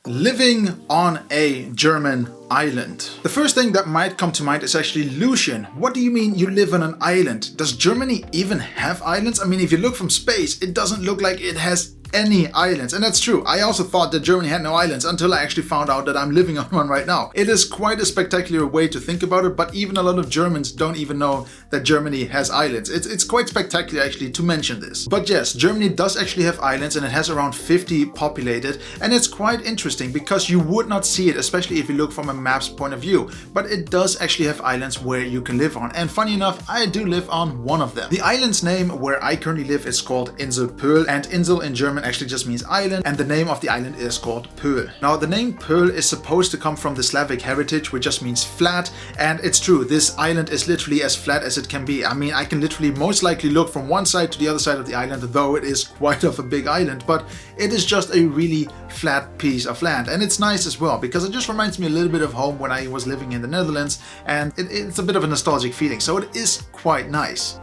Living on a German island. The first thing that might come to mind is actually Lucian. What do you mean you live on an island? Does Germany even have islands? I mean, if you look from space, it doesn't look like it has any islands. And that's true. I also thought that Germany had no islands until I actually found out that I'm living on one right now. It is quite a spectacular way to think about it, but even a lot of Germans don't even know that Germany has islands. It's quite spectacular actually to mention this. But yes, Germany does actually have islands and it has around 50 populated, and it's quite interesting because you would not see it, especially if you look from a map's point of view, but it does actually have islands where you can live on. And funny enough, I do live on one of them. The island's name where I currently live is called Insel Poel, and Insel in German actually just means island, and the name of the island is called Poel. Now the name Poel is supposed to come from the Slavic heritage, which just means flat, and it's true, this island is literally as flat as it can be. I mean, I can literally most likely look from one side to the other side of the island, though it is quite of a big island, but it is just a really flat piece of land. And it's nice as well because it just reminds me a little bit of home when I was living in the Netherlands, and it's a bit of a nostalgic feeling, so it is quite nice.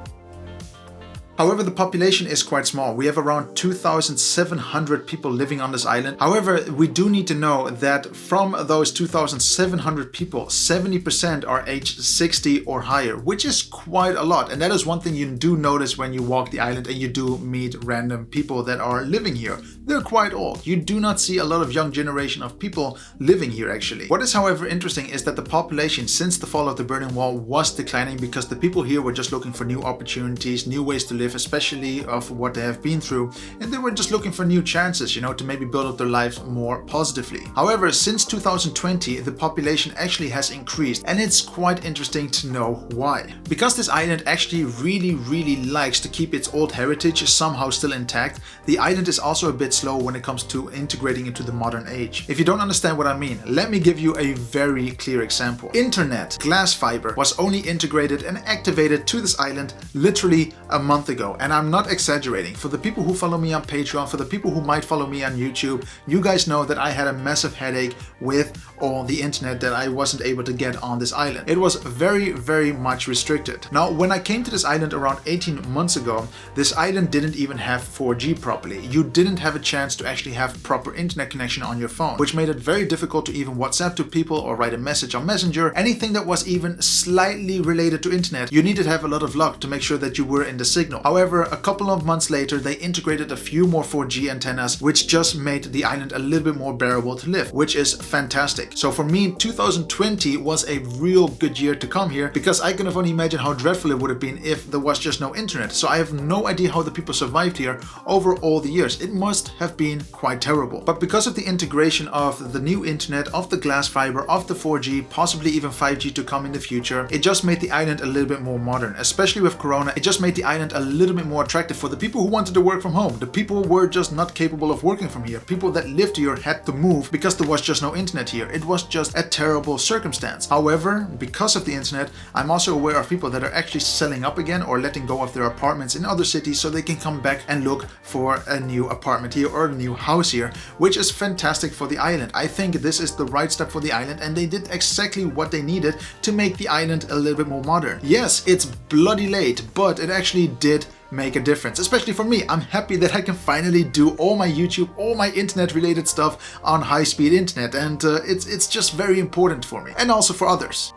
However, the population is quite small. We have around 2,700 people living on this island. However, we do need to know that from those 2,700 people, 70% are aged 60 or higher, which is quite a lot. And that is one thing you do notice when you walk the island and you do meet random people that are living here. They're quite old. You do not see a lot of young generation of people living here actually. What is however interesting is that the population since the fall of the Berlin Wall was declining because the people here were just looking for new opportunities, new ways to live, especially of what they have been through, and they were just looking for new chances, to maybe build up their lives more positively. However, since 2020, the population actually has increased, and it's quite interesting to know why. Because this island actually really likes to keep its old heritage somehow still intact, the island is also a bit slow when it comes to integrating into the modern age. If you don't understand what I mean, let me give you a very clear example. Internet, glass fiber, was only integrated and activated to this island literally a month ago, and I'm not exaggerating. For the people who follow me on Patreon, for the people who might follow me on YouTube, you guys know that I had a massive headache with all the internet that I wasn't able to get on this island. It was very much restricted. Now, when I came to this island around 18 months ago, this island didn't even have 4G properly. You didn't have a chance to actually have proper internet connection on your phone, which made it very difficult to even WhatsApp to people or write a message on Messenger. Anything that was even slightly related to internet, you needed to have a lot of luck to make sure that you were in the signal. However, a couple of months later, they integrated a few more 4G antennas, which just made the island a little bit more bearable to live, which is fantastic. So for me, 2020 was a real good year to come here because I can only imagine how dreadful it would have been if there was just no internet. So I have no idea how the people survived here over all the years. It must have been quite terrible. But because of the integration of the new internet, of the glass fiber, of the 4G, possibly even 5G to come in the future, it just made the island a little bit more modern. Especially with Corona, it just made the island a little bit more attractive for the people who wanted to work from home. The people were just not capable of working from here. People that lived here had to move because there was just no internet here. It was just a terrible circumstance. However, because of the internet, I'm also aware of people that are actually selling up again or letting go of their apartments in other cities so they can come back and look for a new apartment here or a new house here, which is fantastic for the island. I think this is the right step for the island, and they did exactly what they needed to make the island a little bit more modern. Yes, it's bloody late, but it actually did make a difference, especially for me. I'm happy that I can finally do all my YouTube, all my internet related stuff on high-speed internet, and it's just very important for me and also for others.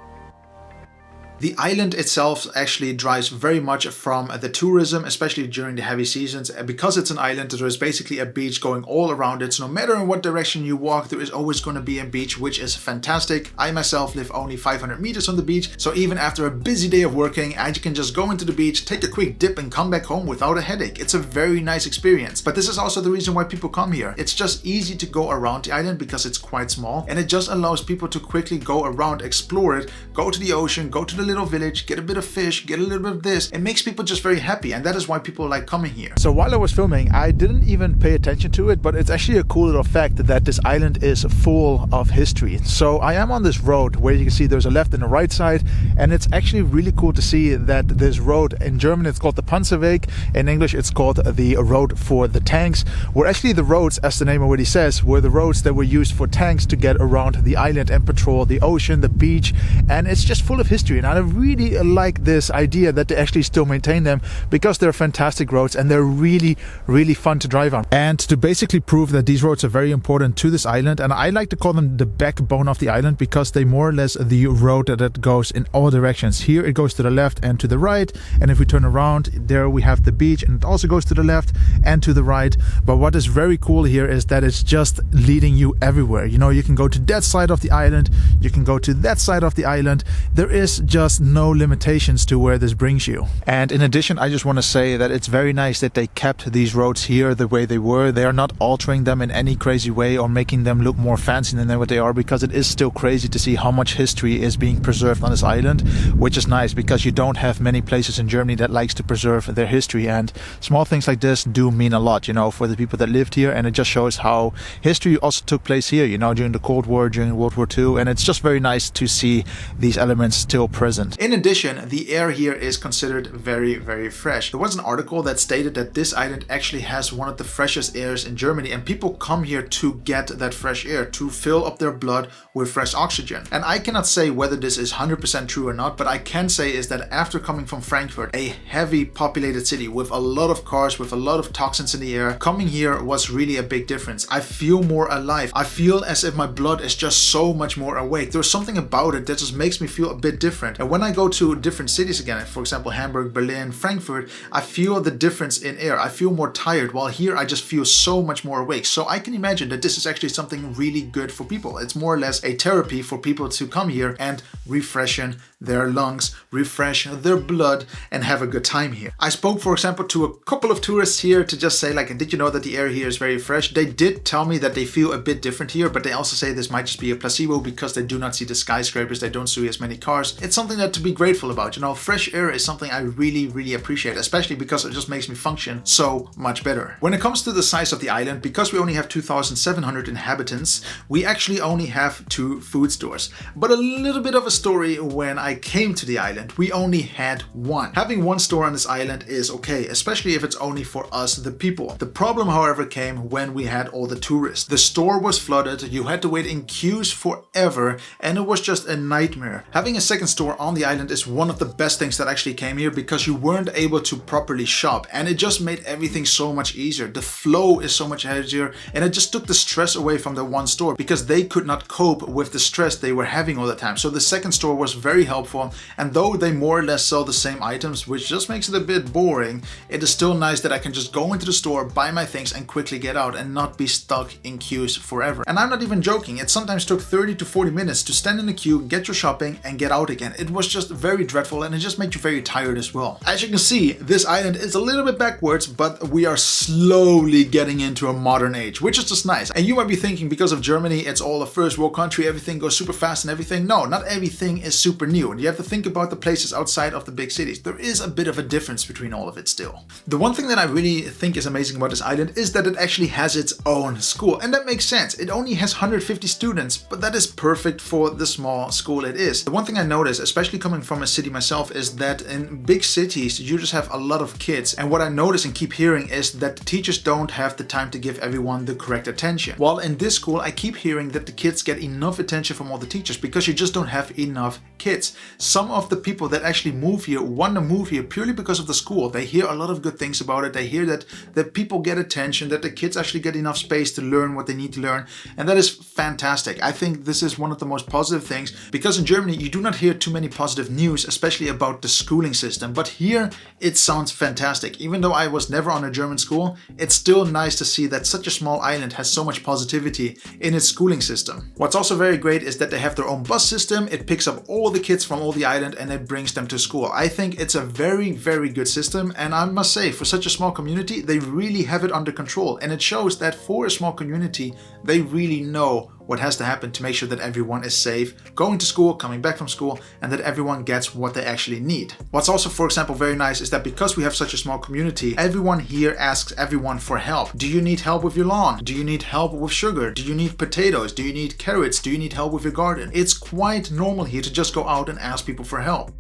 The island itself actually drives very much from the tourism, especially during the heavy seasons. Because it's an island, there is basically a beach going all around it. So no matter in what direction you walk, there is always going to be a beach, which is fantastic. I myself live only 500 meters from the beach. So even after a busy day of working, I can just go into the beach, take a quick dip and come back home without a headache. It's a very nice experience. But this is also the reason why people come here. It's just easy to go around the island because it's quite small, and it just allows people to quickly go around, explore it, go to the ocean, go to the little village, get a bit of fish, get a little bit of this. It makes people just very happy, and that is why people like coming here. So while I was filming, I didn't even pay attention to it, but it's actually a cool little fact that this island is full of history. So I am on this road where you can see there's a left and a right side, and it's actually really cool to see that this road, in German it's called the Panzerweg, in English it's called the road for the tanks, were actually the roads, as the name already says, were the roads that were used for tanks to get around the island and patrol the ocean, the beach, and it's just full of history, and I I really like this idea that they actually still maintain them, because they're fantastic roads and they're really, really fun to drive on. And to basically prove that these roads are very important to this island, and I like to call them the backbone of the island, because they more or less the road that goes in all directions. Here it goes to the left and to the right, and if we turn around, there we have the beach, and it also goes to the left and to the right. But what is very cool here is that it's just leading you everywhere. You know, you can go to that side of the island, you can go to that side of the island. There is just no limitations to where this brings you. And in addition, I just want to say that it's very nice that they kept these roads here the way they were. They are not altering them in any crazy way or making them look more fancy than what they are, because it is still crazy to see how much history is being preserved on this island, which is nice because you don't have many places in Germany that likes to preserve their history, and small things like this do mean a lot, you know, for the people that lived here. And it just shows how history also took place here, you know, during the Cold War, during World War II, and it's just very nice to see these elements still present. In addition, the air here is considered very, very fresh. There was an article that stated that this island actually has one of the freshest airs in Germany, and people come here to get that fresh air, to fill up their blood with fresh oxygen. And I cannot say whether this is 100% true or not, but I can say is that after coming from Frankfurt, a heavy populated city with a lot of cars, with a lot of toxins in the air, coming here was really a big difference. I feel more alive. I feel as if my blood is just so much more awake. There's something about it that just makes me feel a bit different. And when I go to different cities again, for example, Hamburg, Berlin, Frankfurt, I feel the difference in air. I feel more tired, while here I just feel so much more awake. So I can imagine that this is actually something really good for people. It's more or less a therapy for people to come here and refreshen their lungs, refresh their blood, and have a good time here. I spoke, for example, to a couple of tourists here to just say, like, did you know that the air here is very fresh? They did tell me that they feel a bit different here, but they also say this might just be a placebo because they do not see the skyscrapers, they don't see as many cars. It's something that to be grateful about. You know, fresh air is something I really, really appreciate, especially because it just makes me function so much better. When it comes to the size of the island, because we only have 2,700 inhabitants, we actually only have 2 food stores. But a little bit of a story: when I came to the island, we only had 1. Having 1 store on this island is okay, especially if it's only for us, the people. The problem, however, came when we had all the tourists. The store was flooded, you had to wait in queues forever, and it was just a nightmare. Having a second store on the island is one of the best things that actually came here, because you weren't able to properly shop, and it just made everything so much easier. The flow is so much easier, and it just took the stress away from the one store, because they could not cope with the stress they were having all the time. So the second store was very helpful, and though they more or less sell the same items, which just makes it a bit boring, it is still nice that I can just go into the store, buy my things, and quickly get out and not be stuck in queues forever. And I'm not even joking, it sometimes took 30 to 40 minutes to stand in the queue, get your shopping, and get out again. It was just very dreadful, and it just made you very tired as well. As you can see, this island is a little bit backwards, but we are slowly getting into a modern age, which is just nice. And you might be thinking, because of Germany, it's all a first world country, everything goes super fast and everything. No, not everything is super new. And you have to think about the places outside of the big cities. There is a bit of a difference between all of it still. The one thing that I really think is amazing about this island is that it actually has its own school. And that makes sense. It only has 150 students, but that is perfect for the small school it is. The one thing I noticed, especially coming from a city myself, is that in big cities, you just have a lot of kids. And what I notice and keep hearing is that the teachers don't have the time to give everyone the correct attention. While in this school, I keep hearing that the kids get enough attention from all the teachers, because you just don't have enough kids. Some of the people that actually move here want to move here purely because of the school. They hear a lot of good things about it. They hear that people get attention, that the kids actually get enough space to learn what they need to learn. And that is fantastic. I think this is one of the most positive things, because in Germany, you do not hear too many positive news, especially about the schooling system. But here, it sounds fantastic. Even though I was never on a German school, it's still nice to see that such a small island has so much positivity in its schooling system. What's also very great is that they have their own bus system. It picks up all the kids from all the island and it brings them to school. I think it's a very, very good system, and I must say, for such a small community, they really have it under control, and it shows that for a small community, they really know what has to happen to make sure that everyone is safe, going to school, coming back from school, and that everyone gets what they actually need. What's also, for example, very nice is that because we have such a small community, everyone here asks everyone for help. Do you need help with your lawn? Do you need help with sugar? Do you need potatoes? Do you need carrots? Do you need help with your garden? It's quite normal here to just go out and ask people for help.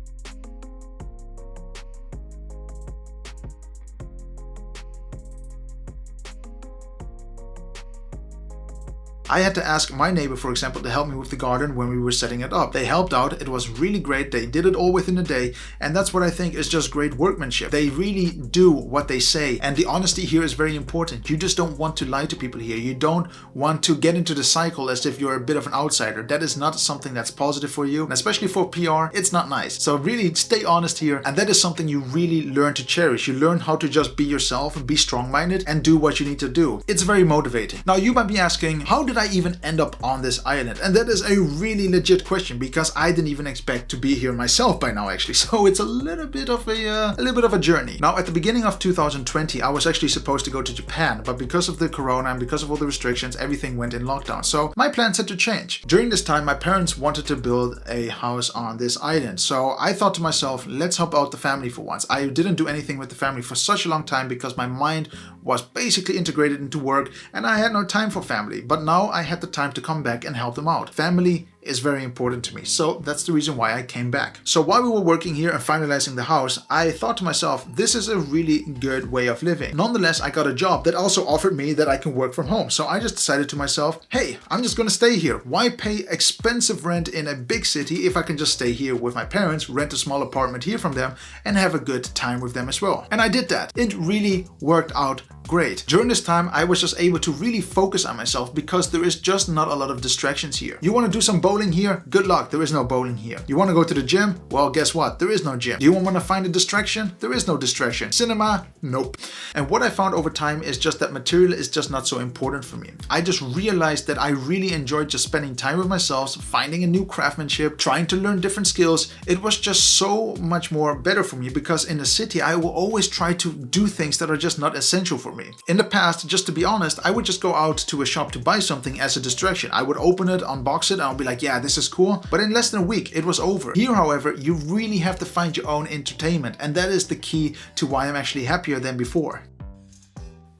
I had to ask my neighbor, for example, to help me with the garden when we were setting it up. They helped out. It was really great. They did it all within a day. And that's what I think is just great workmanship. They really do what they say. And the honesty here is very important. You just don't want to lie to people here. You don't want to get into the cycle as if you're a bit of an outsider. That is not something that's positive for you. And especially for PR, it's not nice. So really stay honest here. And that is something you really learn to cherish. You learn how to just be yourself and be strong-minded and do what you need to do. It's very motivating. Now you might be asking, how did I even end up on this island? And that is a really legit question because I didn't even expect to be here myself by now actually. So it's a little bit of a journey. Now at the beginning of 2020, I was actually supposed to go to Japan, but because of the corona and because of all the restrictions, everything went in lockdown. So my plans had to change. During this time, my parents wanted to build a house on this island. So I thought to myself, let's help out the family for once. I didn't do anything with the family for such a long time because my mind was basically integrated into work and I had no time for family. But now I had the time to come back and help them out. Family is very important to me. So that's the reason why I came back. So while we were working here and finalizing the house, I thought to myself, this is a really good way of living. Nonetheless, I got a job that also offered me that I can work from home. So I just decided to myself, hey, I'm just gonna stay here. Why pay expensive rent in a big city if I can just stay here with my parents, rent a small apartment here from them and have a good time with them as well. And I did that. It really worked out great. During this time, I was just able to really focus on myself because there is just not a lot of distractions here. You want to do some bowling here? Good luck. There is no bowling here. You want to go to the gym? Well, guess what? There is no gym. Do you want to find a distraction? There is no distraction. Cinema? Nope. And what I found over time is just that material is just not so important for me. I just realized that I really enjoyed just spending time with myself, finding a new craftsmanship, trying to learn different skills. It was just so much more better for me because in the city, I will always try to do things that are just not essential for me. In the past, just to be honest, I would just go out to a shop to buy something as a distraction. I would open it, unbox it, and I'll be like, yeah, this is cool. But in less than a week, it was over. Here, however, you really have to find your own entertainment. And that is the key to why I'm actually happier than before.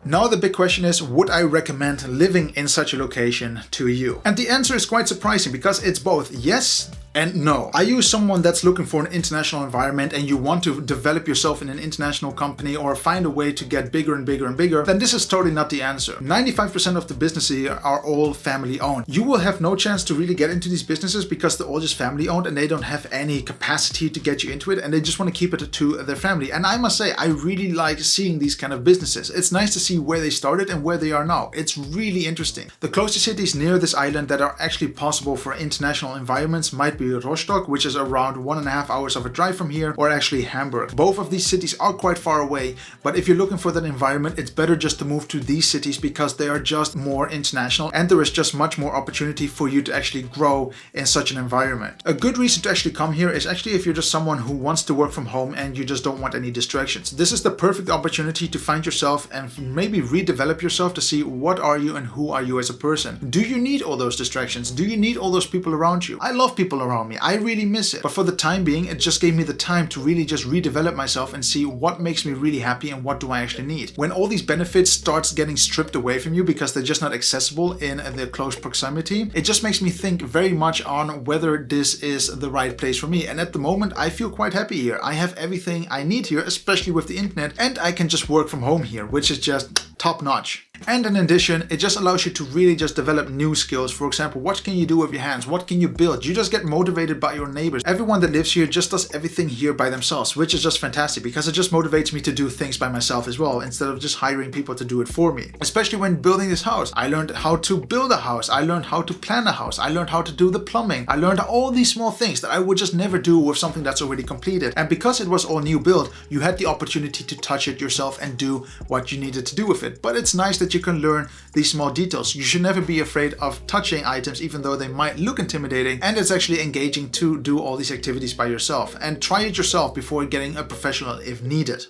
Now the big question is, would I recommend living in such a location to you? And the answer is quite surprising because it's both yes and no. Are you someone that's looking for an international environment and you want to develop yourself in an international company or find a way to get bigger and bigger and bigger? Then this is totally not the answer. 95% of the businesses here are all family owned. You will have no chance to really get into these businesses because they're all just family owned and they don't have any capacity to get you into it and they just want to keep it to their family. And I must say, I really like seeing these kind of businesses. It's nice to see where they started and where they are now. It's really interesting. The closest cities near this island that are actually possible for international environments might be Rostock, which is around 1.5 hours of a drive from here, or actually Hamburg. Both of these cities are quite far away, but if you're looking for that environment, it's better just to move to these cities because they are just more international and there is just much more opportunity for you to actually grow in such an environment. A good reason to actually come here is actually if you're just someone who wants to work from home and you just don't want any distractions. This is the perfect opportunity to find yourself and maybe redevelop yourself to see what are you and who are you as a person. Do you need all those distractions? Do you need all those people around you? I love people around me. I really miss it. But for the time being, it just gave me the time to really just redevelop myself and see what makes me really happy and what do I actually need. When all these benefits starts getting stripped away from you because they're just not accessible in the close proximity, it just makes me think very much on whether this is the right place for me. And at the moment, I feel quite happy here. I have everything I need here, especially with the internet, and I can just work from home here, which is just top notch. And in addition, it just allows you to really just develop new skills. For example, what can you do with your hands? What can you build? You just get motivated by your neighbors. Everyone that lives here just does everything here by themselves, which is just fantastic because it just motivates me to do things by myself as well, instead of just hiring people to do it for me. Especially when building this house. I learned how to build a house. I learned how to plan a house. I learned how to do the plumbing. I learned all these small things that I would just never do with something that's already completed. And because it was all new build, you had the opportunity to touch it yourself and do what you needed to do with it. But it's nice that you can learn these small details. You should never be afraid of touching items, even though they might look intimidating, and it's actually engaging to do all these activities by yourself. And try it yourself before getting a professional if needed.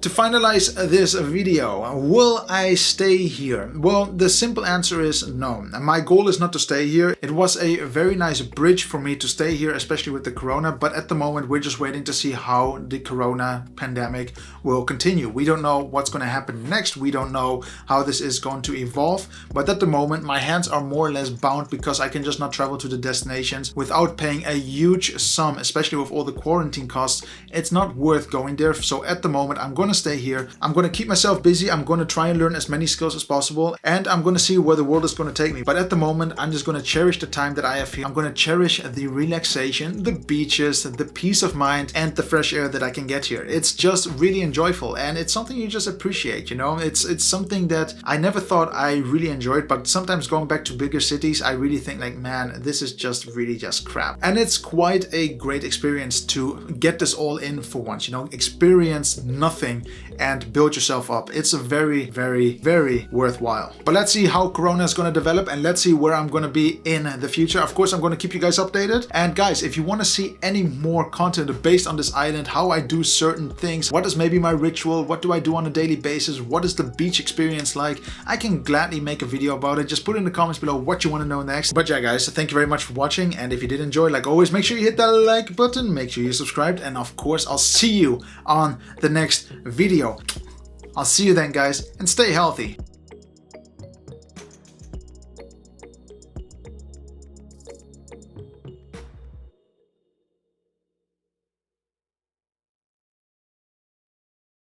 To finalize this video, will I stay here? Well, the simple answer is no. My goal is not to stay here. It was a very nice bridge for me to stay here, especially with the corona, but at the moment we're just waiting to see how the corona pandemic will continue. We don't know what's going to happen next. We don't know how this is going to evolve, but at the moment my hands are more or less bound because I can just not travel to the destinations without paying a huge sum, especially with all the quarantine costs. It's not worth going there. So at the moment I'm going to stay here. I'm going to keep myself busy. I'm going to try and learn as many skills as possible, and I'm going to see where the world is going to take me. But at the moment, I'm just going to cherish the time that I have here. I'm going to cherish the relaxation, the beaches, the peace of mind, and the fresh air that I can get here. It's just really enjoyable, and it's something you just appreciate, you know? It's something that I never thought I really enjoyed, but sometimes going back to bigger cities, I really think like, man, this is just really just crap. And it's quite a great experience to get this all in for once, you know, experience nothing and build yourself up. It's a very, very, very worthwhile. But let's see how Corona is going to develop, and let's see where I'm going to be in the future. Of course, I'm going to keep you guys updated. And guys, if you want to see any more content based on this island, how I do certain things, what is maybe my ritual, what do I do on a daily basis, what is the beach experience like, I can gladly make a video about it. Just put in the comments below what you want to know next. But yeah guys, thank you very much for watching, and if you did enjoy, like always, make sure you hit that like button, make sure you're subscribed, and of course I'll see you on the next video. I'll see you then guys, and stay healthy.